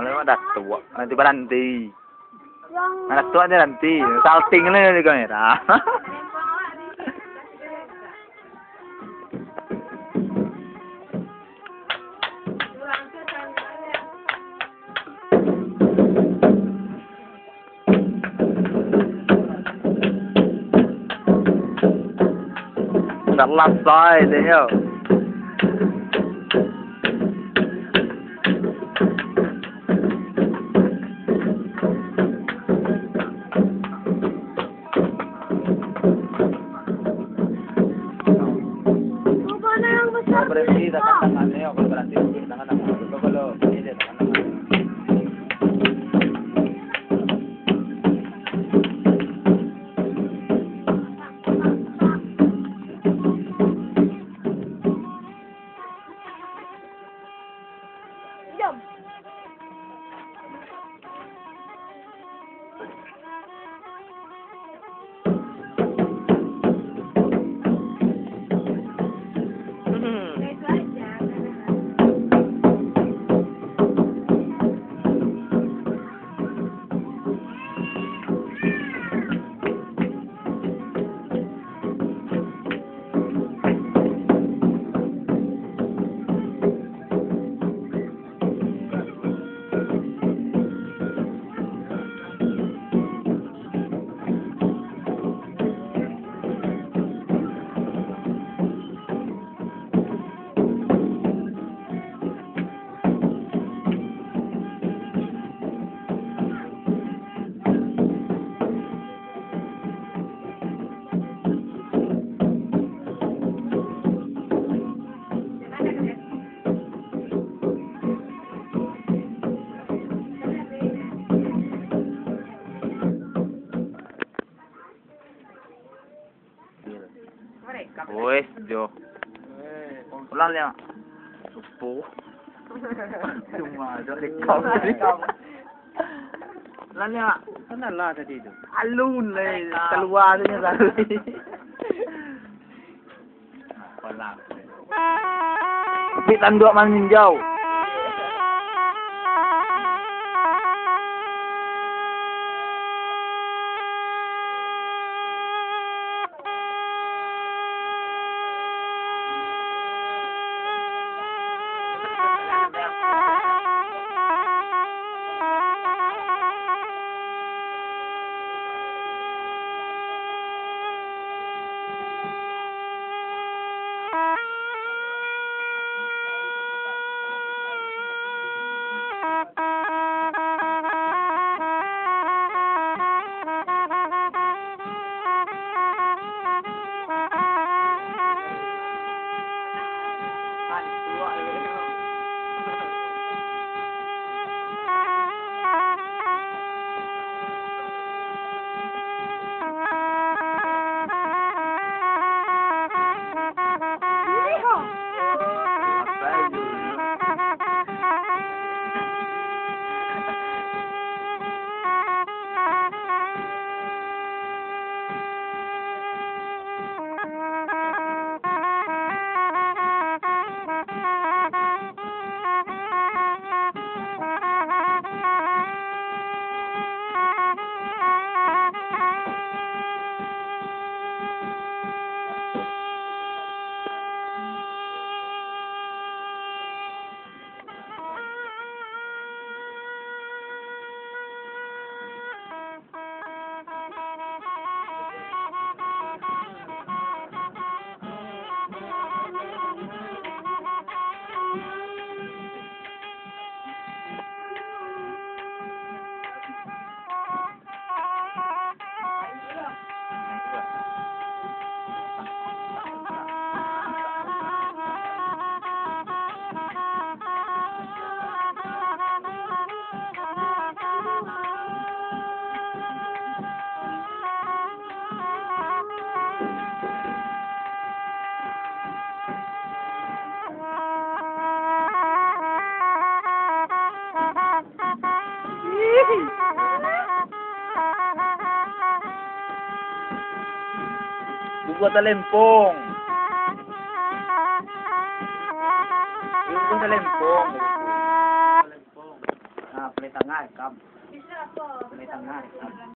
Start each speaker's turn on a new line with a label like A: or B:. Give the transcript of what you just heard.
A: Dah tua, nanti berhenti. Anak tua dia nanti, salting ni kamera. Lắp rồi đấy hiểu. Berhenti tekan tangannya, kalau berhenti tangan tangan. Kalau ini dia tangan tangan. Woi, Jo. Ulang liang. Supo. Cuma ada lekau. Ulang liang. Mana lah tadi tu? Alun le, keluar tu nya tadi. Ulang. Bitan dua meninjau. Buat lempong. Buat lempong. Ah,
B: tengah kam. May tengah kam.